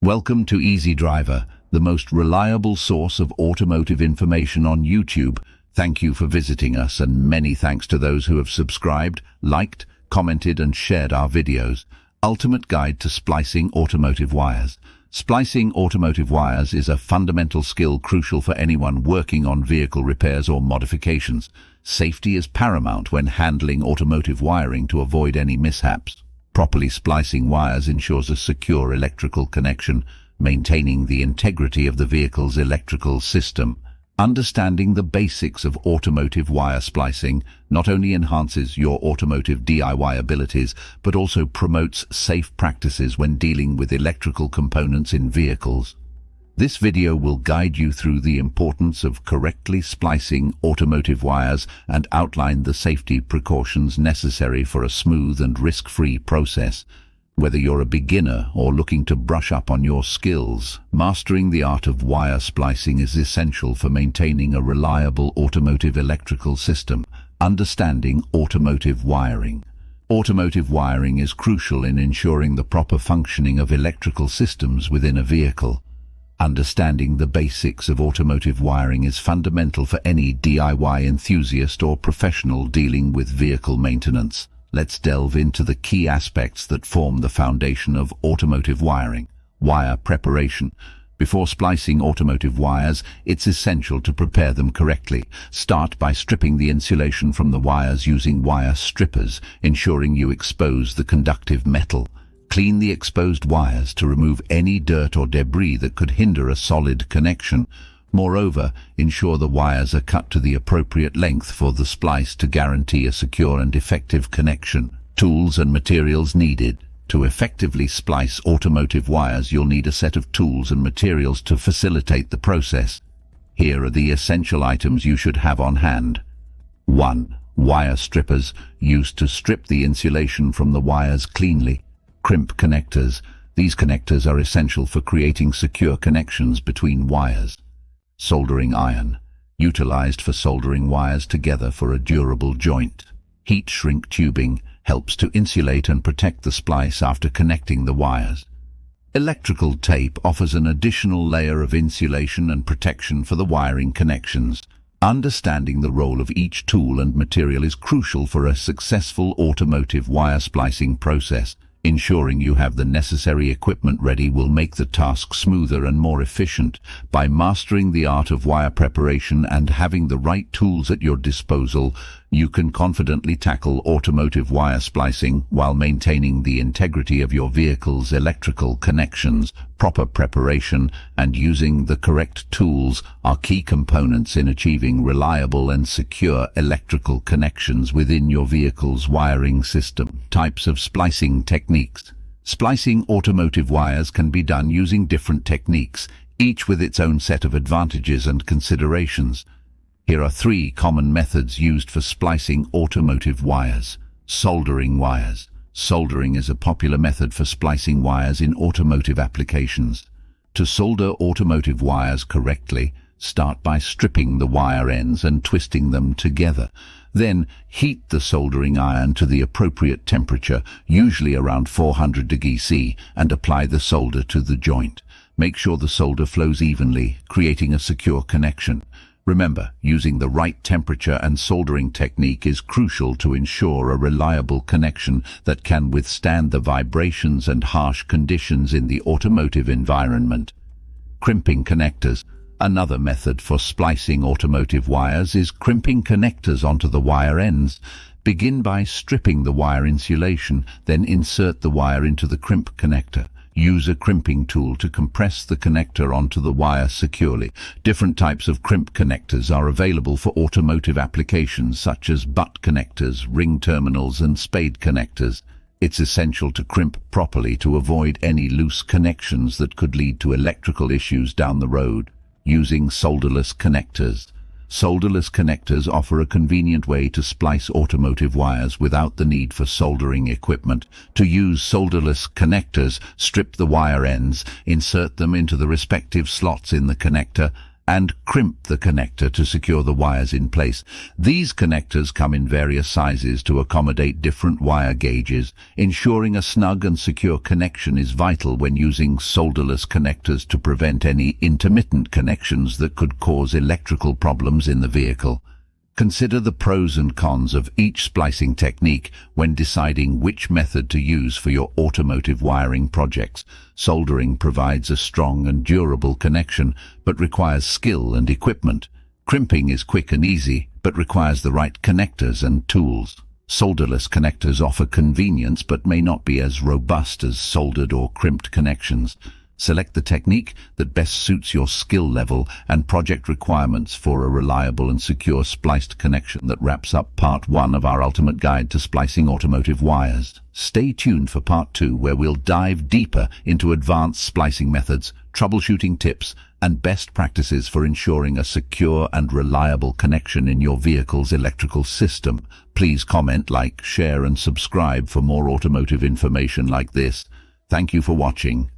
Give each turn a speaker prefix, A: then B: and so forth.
A: Welcome to Easy Driver, the most reliable source of automotive information on YouTube. Thank you for visiting us, and many thanks to those who have subscribed, liked, commented and shared our videos. Ultimate Guide to Splicing Automotive Wires. Splicing automotive wires is a fundamental skill crucial for anyone working on vehicle repairs or modifications. Safety is paramount when handling automotive wiring to avoid any mishaps. Properly splicing wires ensures a secure electrical connection, maintaining the integrity of the vehicle's electrical system. Understanding the basics of automotive wire splicing not only enhances your automotive DIY abilities, but also promotes safe practices when dealing with electrical components in vehicles. This video will guide you through the importance of correctly splicing automotive wires and outline the safety precautions necessary for a smooth and risk-free process. Whether you're a beginner or looking to brush up on your skills, mastering the art of wire splicing is essential for maintaining a reliable automotive electrical system. Understanding automotive wiring. Automotive wiring is crucial in ensuring the proper functioning of electrical systems within a vehicle. Understanding the basics of automotive wiring is fundamental for any DIY enthusiast or professional dealing with vehicle maintenance. Let's delve into the key aspects that form the foundation of automotive wiring. Wire preparation. Before splicing automotive wires, it's essential to prepare them correctly. Start by stripping the insulation from the wires using wire strippers, ensuring you expose the conductive metal. Clean the exposed wires to remove any dirt or debris that could hinder a solid connection. Moreover, ensure the wires are cut to the appropriate length for the splice to guarantee a secure and effective connection. Tools and materials needed. To effectively splice automotive wires, you'll need a set of tools and materials to facilitate the process. Here are the essential items you should have on hand. 1. Wire strippers, used to strip the insulation from the wires cleanly. Crimp connectors. These connectors are essential for creating secure connections between wires. Soldering iron, utilized for soldering wires together for a durable joint. Heat shrink tubing helps to insulate and protect the splice after connecting the wires. Electrical tape offers an additional layer of insulation and protection for the wiring connections. Understanding the role of each tool and material is crucial for a successful automotive wire splicing process. Ensuring you have the necessary equipment ready will make the task smoother and more efficient. By mastering the art of wire preparation and having the right tools at your disposal, you can confidently tackle automotive wire splicing while maintaining the integrity of your vehicle's electrical connections. Proper preparation and using the correct tools are key components in achieving reliable and secure electrical connections within your vehicle's wiring system. Types of splicing techniques. Splicing automotive wires can be done using different techniques, each with its own set of advantages and considerations. Here are 3 common methods used for splicing automotive wires. Soldering wires. Soldering is a popular method for splicing wires in automotive applications. To solder automotive wires correctly, start by stripping the wire ends and twisting them together. Then heat the soldering iron to the appropriate temperature, usually around 400 degrees C, and apply the solder to the joint. Make sure the solder flows evenly, creating a secure connection. Remember, using the right temperature and soldering technique is crucial to ensure a reliable connection that can withstand the vibrations and harsh conditions in the automotive environment. Crimping connectors. Another method for splicing automotive wires is crimping connectors onto the wire ends. Begin by stripping the wire insulation, then insert the wire into the crimp connector. Use a crimping tool to compress the connector onto the wire securely. Different types of crimp connectors are available for automotive applications such as butt connectors, ring terminals and spade connectors. It's essential to crimp properly to avoid any loose connections that could lead to electrical issues down the road. Using solderless connectors. Solderless connectors offer a convenient way to splice automotive wires without the need for soldering equipment. To use solderless connectors, strip the wire ends, insert them into the respective slots in the connector, and crimp the connector to secure the wires in place. These connectors come in various sizes to accommodate different wire gauges. Ensuring a snug and secure connection is vital when using solderless connectors to prevent any intermittent connections that could cause electrical problems in the vehicle. Consider the pros and cons of each splicing technique when deciding which method to use for your automotive wiring projects. Soldering provides a strong and durable connection, but requires skill and equipment. Crimping is quick and easy, but requires the right connectors and tools. Solderless connectors offer convenience, but may not be as robust as soldered or crimped connections. Select the technique that best suits your skill level and project requirements for a reliable and secure spliced connection. That wraps up part 1 of our ultimate guide to splicing automotive wires. Stay tuned for part 2, where we'll dive deeper into advanced splicing methods, troubleshooting tips, and best practices for ensuring a secure and reliable connection in your vehicle's electrical system. Please comment, like, share, and subscribe for more automotive information like this. Thank you for watching.